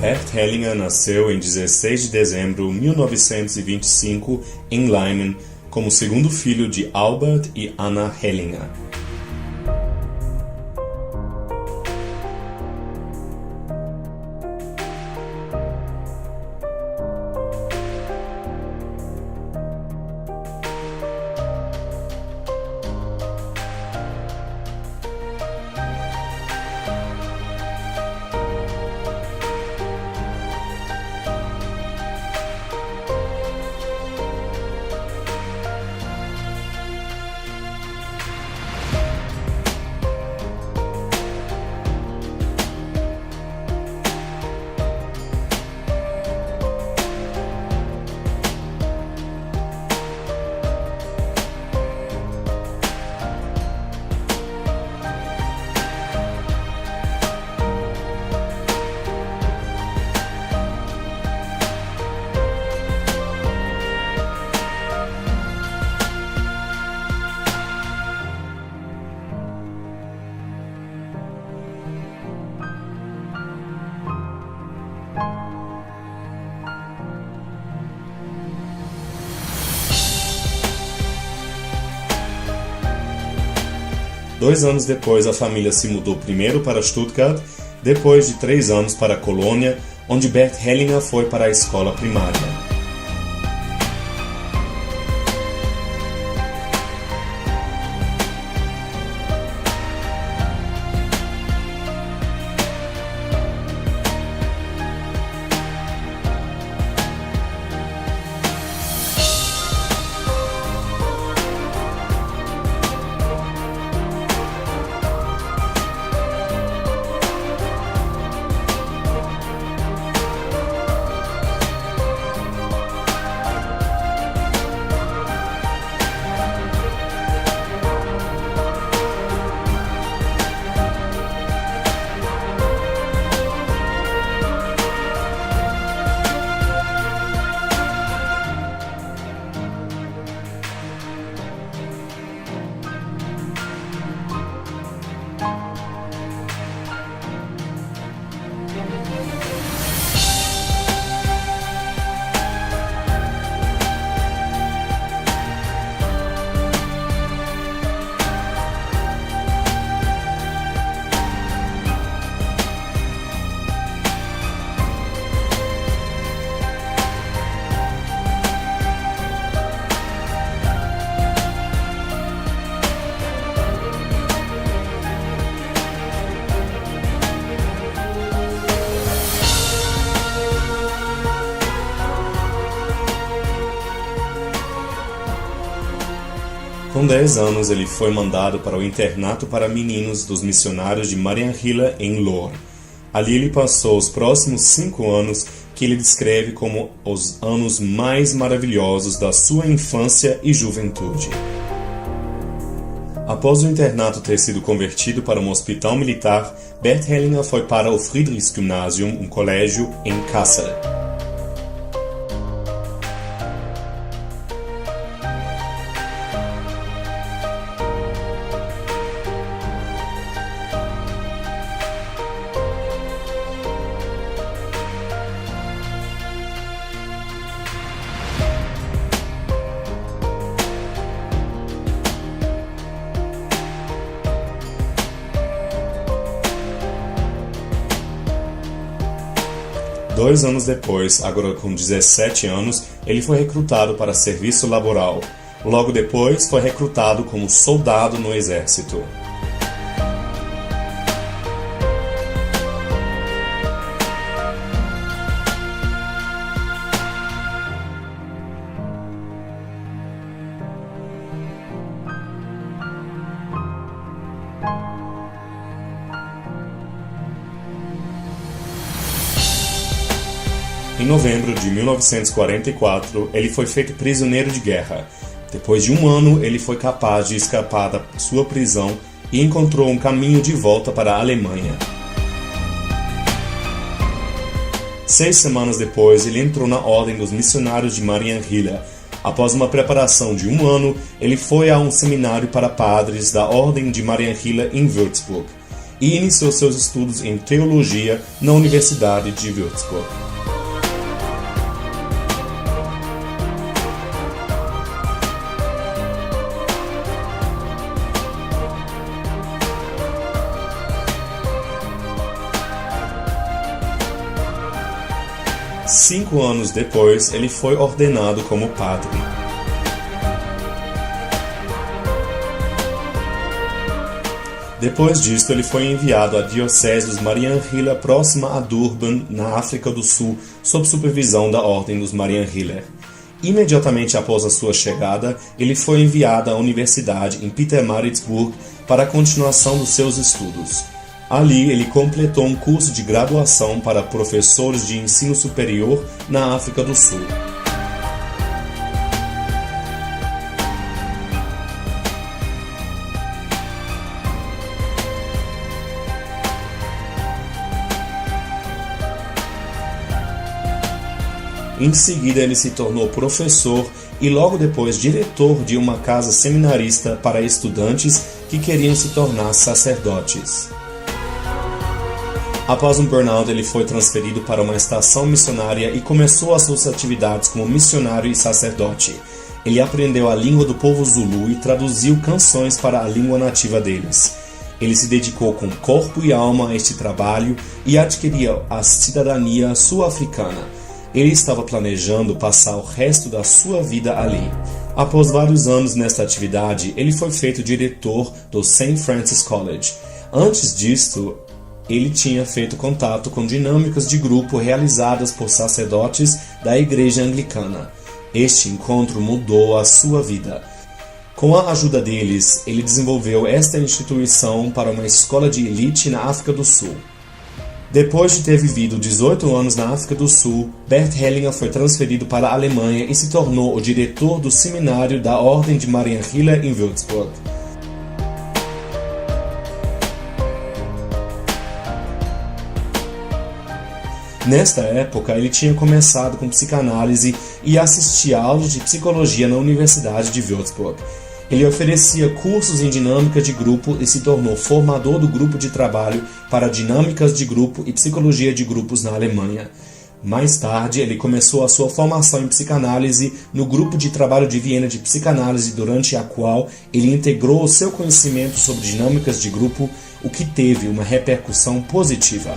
Bert Hellinger nasceu em 16 de dezembro de 1925 em Leimen, como segundo filho de Albert e Anna Hellinger. Dois anos depois, a família se mudou primeiro para Stuttgart, depois de 3 anos para Colônia, onde Bert Hellinger foi para a escola primária. Com 10 anos, ele foi mandado para o internato para meninos dos missionários de Mariannhila, em Lohr. Ali ele passou os próximos 5 anos, que ele descreve como os anos mais maravilhosos da sua infância e juventude. Após o internato ter sido convertido para um hospital militar, Bert Hellinger foi para o Friedrichsgymnasium, um colégio em Kassel. Dois anos depois, agora com 17 anos, ele foi recrutado para serviço laboral. Logo depois, foi recrutado como soldado no exército. Em novembro de 1944, ele foi feito prisioneiro de guerra. Depois de 1 ano, ele foi capaz de escapar da sua prisão e encontrou um caminho de volta para a Alemanha. 6 semanas depois, ele entrou na Ordem dos Missionários de Mariannhila. Após uma preparação de 1 ano, ele foi a um seminário para padres da Ordem de Mariannhila em Würzburg. e iniciou seus estudos em teologia na Universidade de Würzburg. Cinco anos depois, ele foi ordenado como padre. Depois disto, ele foi enviado à diocese dos Marianhiller, próxima a Durban, na África do Sul, sob supervisão da Ordem dos Marianhiller. Imediatamente após a sua chegada, ele foi enviado à universidade em Pietermaritzburg para a continuação dos seus estudos. Ali, ele completou um curso de graduação para professores de ensino superior na África do Sul. Em seguida, ele se tornou professor e logo depois diretor de uma casa seminarista para estudantes que queriam se tornar sacerdotes. Após um burnout, ele foi transferido para uma estação missionária e começou as suas atividades como missionário e sacerdote. Ele aprendeu a língua do povo Zulu e traduziu canções para a língua nativa deles. Ele se dedicou com corpo e alma a este trabalho e adquiriu a cidadania sul-africana. Ele estava planejando passar o resto da sua vida ali. Após vários anos nesta atividade, ele foi feito diretor do St. Francis College. Antes disto, ele tinha feito contato com dinâmicas de grupo realizadas por sacerdotes da Igreja Anglicana. Este encontro mudou a sua vida. Com a ajuda deles, ele desenvolveu esta instituição para uma escola de elite na África do Sul. Depois de ter vivido 18 anos na África do Sul, Bert Hellinger foi transferido para a Alemanha e se tornou o diretor do seminário da Ordem de Marianhiller em Würzburg. Nesta época, ele tinha começado com psicanálise e assistia a aulas de psicologia na Universidade de Würzburg. Ele oferecia cursos em dinâmica de grupo e se tornou formador do grupo de trabalho para dinâmicas de grupo e psicologia de grupos na Alemanha. Mais tarde, ele começou a sua formação em psicanálise no grupo de trabalho de Viena de psicanálise, durante a qual ele integrou o seu conhecimento sobre dinâmicas de grupo, o que teve uma repercussão positiva.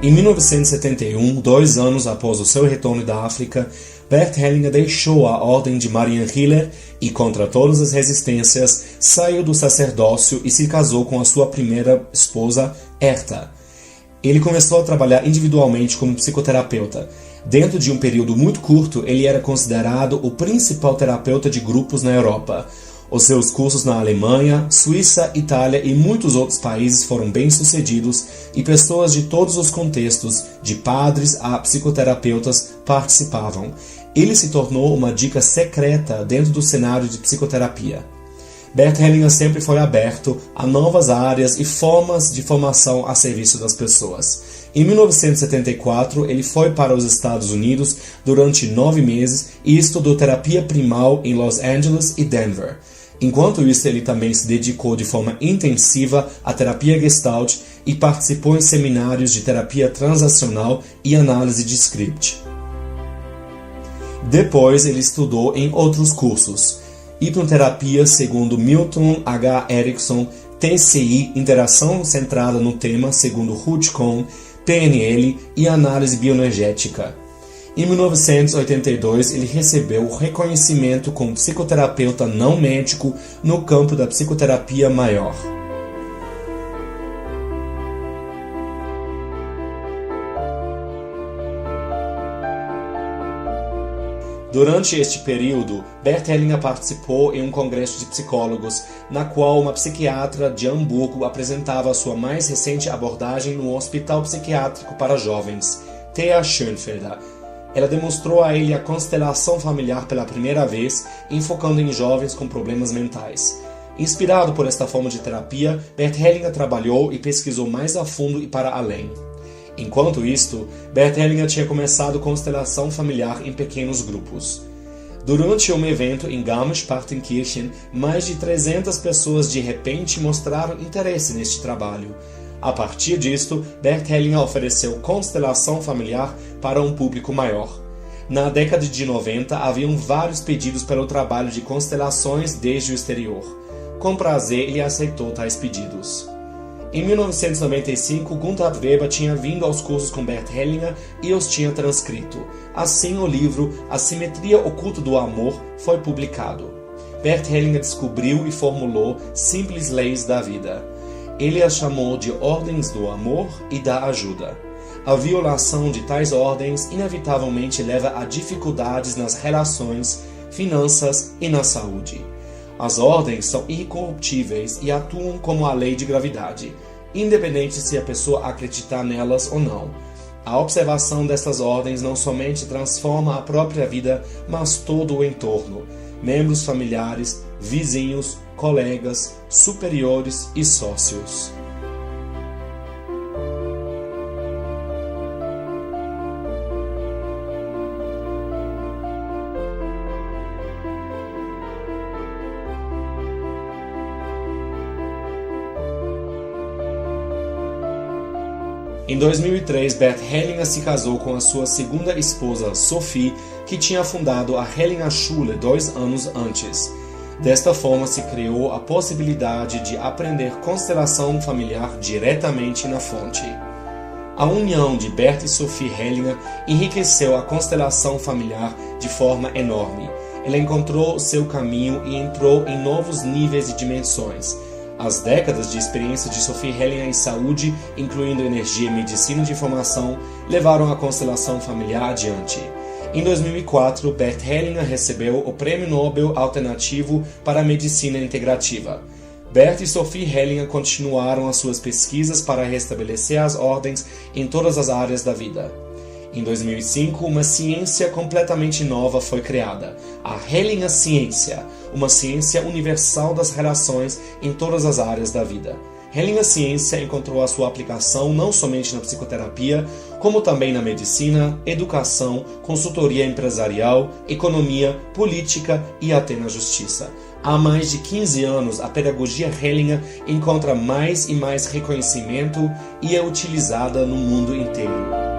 Em 1971, 2 anos após o seu retorno da África, Bert Hellinger deixou a Ordem de Marianhiller e, contra todas as resistências, saiu do sacerdócio e se casou com a sua primeira esposa, Herta. Ele começou a trabalhar individualmente como psicoterapeuta. Dentro de um período muito curto, ele era considerado o principal terapeuta de grupos na Europa. Os seus cursos na Alemanha, Suíça, Itália e muitos outros países foram bem-sucedidos e pessoas de todos os contextos, de padres a psicoterapeutas, participavam. Ele se tornou uma dica secreta dentro do cenário de psicoterapia. Bert Hellinger sempre foi aberto a novas áreas e formas de formação a serviço das pessoas. Em 1974, ele foi para os Estados Unidos durante 9 meses e estudou terapia primal em Los Angeles e Denver. Enquanto isso, ele também se dedicou de forma intensiva à terapia Gestalt e participou em seminários de terapia transacional e análise de script. Depois, ele estudou em outros cursos: hipnoterapia segundo Milton H. Erickson, TCI, interação centrada no tema segundo Ruth Kohn, PNL e análise bioenergética. Em 1982, ele recebeu o reconhecimento como psicoterapeuta não médico no campo da psicoterapia maior. Durante este período, Bert Hellinger participou em um congresso de psicólogos, na qual uma psiquiatra de Hamburgo apresentava a sua mais recente abordagem no Hospital Psiquiátrico para Jovens, Thea Schönfelder. Ela demonstrou a ele a constelação familiar pela primeira vez, enfocando em jovens com problemas mentais. Inspirado por esta forma de terapia, Bert Hellinger trabalhou e pesquisou mais a fundo e para além. Enquanto isto, Bert Hellinger tinha começado constelação familiar em pequenos grupos. Durante um evento em Garmisch-Partenkirchen, mais de 300 pessoas de repente mostraram interesse neste trabalho. A partir disto, Bert Hellinger ofereceu constelação familiar para um público maior. Na década de 90, haviam vários pedidos pelo trabalho de constelações desde o exterior. Com prazer, ele aceitou tais pedidos. Em 1995, Gunther Weber tinha vindo aos cursos com Bert Hellinger e os tinha transcrito. Assim, o livro A Simetria Oculta do Amor foi publicado. Bert Hellinger descobriu e formulou simples leis da vida. Ele as chamou de ordens do amor e da ajuda. A violação de tais ordens inevitavelmente leva a dificuldades nas relações, finanças e na saúde. As ordens são incorruptíveis e atuam como a lei de gravidade, independente se a pessoa acreditar nelas ou não. A observação dessas ordens não somente transforma a própria vida, mas todo o entorno, membros familiares, vizinhos, colegas, superiores e sócios. Em 2003, Bert Hellinger se casou com a sua segunda esposa, Sophie, que tinha fundado a Hellinger Schule 2 anos antes. Desta forma, se criou a possibilidade de aprender constelação familiar diretamente na fonte. A união de Bert e Sophie Hellinger enriqueceu a constelação familiar de forma enorme. Ela encontrou seu caminho e entrou em novos níveis e dimensões. As décadas de experiência de Sophie Hellinger em saúde, incluindo energia e medicina de informação, levaram a constelação familiar adiante. Em 2004, Bert Hellinger recebeu o Prêmio Nobel Alternativo para a Medicina Integrativa. Bert e Sophie Hellinger continuaram as suas pesquisas para restabelecer as ordens em todas as áreas da vida. Em 2005, uma ciência completamente nova foi criada, a Hellinger Ciência, uma ciência universal das relações em todas as áreas da vida. Hellinger Ciência encontrou a sua aplicação não somente na psicoterapia, como também na medicina, educação, consultoria empresarial, economia, política e até na justiça. Há mais de 15 anos, a pedagogia Hellinger encontra mais e mais reconhecimento e é utilizada no mundo inteiro.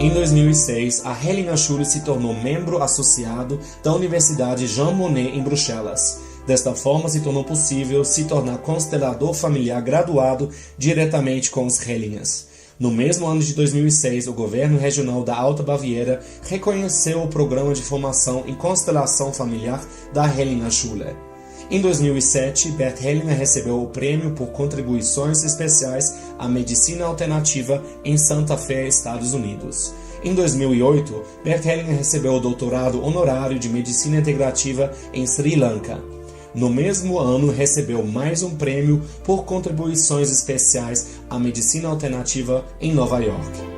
Em 2006, a Hellinger Schule se tornou membro associado da Universidade Jean Monnet em Bruxelas. Desta forma, se tornou possível se tornar constelador familiar graduado diretamente com os Hellingers. No mesmo ano de 2006, o governo regional da Alta Baviera reconheceu o programa de formação em constelação familiar da Hellinger Schule. Em 2007, Bert Hellinger recebeu o prêmio por contribuições especiais à medicina alternativa em Santa Fé, Estados Unidos. Em 2008, Bert Hellinger recebeu o doutorado honorário de medicina integrativa em Sri Lanka. No mesmo ano, recebeu mais um prêmio por contribuições especiais à medicina alternativa em Nova York.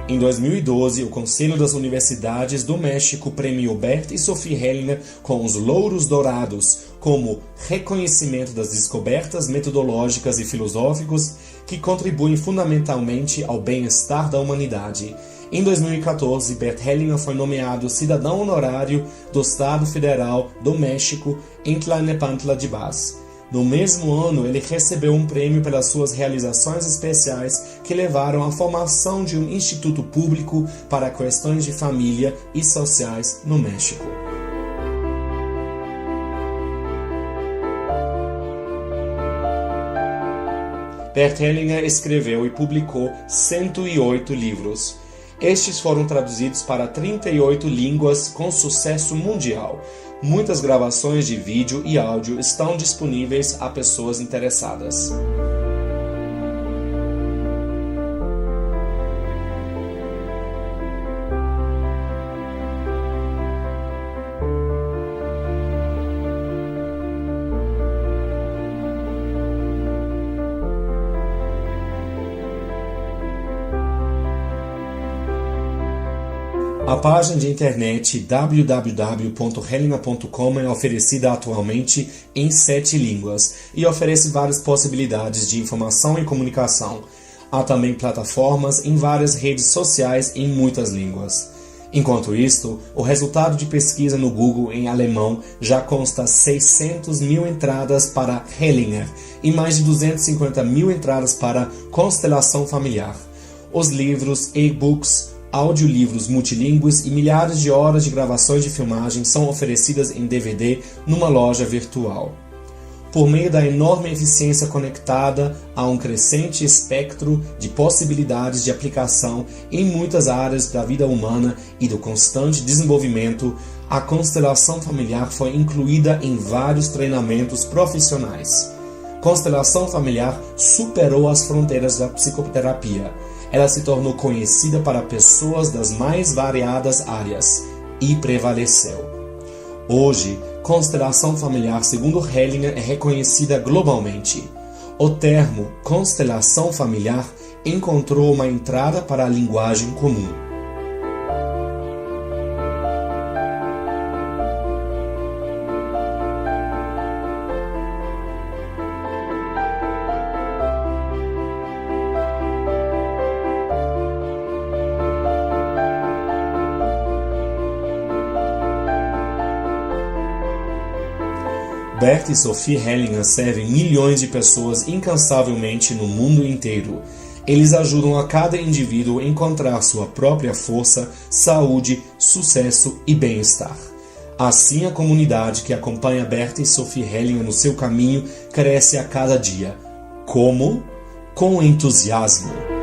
Em 2012, o Conselho das Universidades do México premiou Bert e Sophie Hellinger com os Louros Dourados, como reconhecimento das descobertas metodológicas e filosóficas que contribuem fundamentalmente ao bem-estar da humanidade. Em 2014, Bert Hellinger foi nomeado cidadão honorário do Estado Federal do México em Tlalnepantla de Baz. No mesmo ano, ele recebeu um prêmio pelas suas realizações especiais que levaram à formação de um instituto público para questões de família e sociais no México. Bert Hellinger escreveu e publicou 108 livros. Estes foram traduzidos para 38 línguas com sucesso mundial. Muitas gravações de vídeo e áudio estão disponíveis a pessoas interessadas. A página de internet www.hellinger.com é oferecida atualmente em 7 línguas e oferece várias possibilidades de informação e comunicação. Há também plataformas em várias redes sociais em muitas línguas. Enquanto isto, o resultado de pesquisa no Google em alemão já consta 600 mil entradas para Hellinger e mais de 250 mil entradas para constelação familiar. Os livros, e-books, audiolivros multilingües e milhares de horas de gravações de filmagem são oferecidas em DVD numa loja virtual. Por meio da enorme eficiência conectada a um crescente espectro de possibilidades de aplicação em muitas áreas da vida humana e do constante desenvolvimento, a constelação familiar foi incluída em vários treinamentos profissionais. Constelação familiar superou as fronteiras da psicoterapia. Ela se tornou conhecida para pessoas das mais variadas áreas e prevaleceu. Hoje, constelação familiar, segundo Hellinger, é reconhecida globalmente. O termo constelação familiar encontrou uma entrada para a linguagem comum. Bert e Sophie Hellinger servem milhões de pessoas incansavelmente no mundo inteiro. Eles ajudam a cada indivíduo a encontrar sua própria força, saúde, sucesso e bem-estar. Assim, a comunidade que acompanha Bert e Sophie Hellinger no seu caminho cresce a cada dia. Como? Com entusiasmo.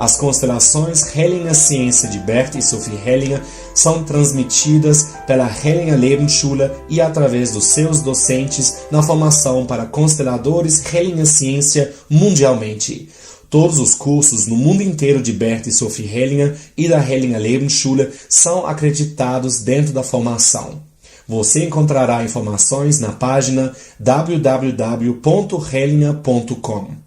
As constelações Hellinger Ciência de Bert e Sophie Hellinger são transmitidas pela Hellinger Lebensschule e através dos seus docentes na formação para consteladores Hellinger Ciência mundialmente. Todos os cursos no mundo inteiro de Bert e Sophie Hellinger e da Hellinger Lebensschule são acreditados dentro da formação. Você encontrará informações na página www.hellinger.com.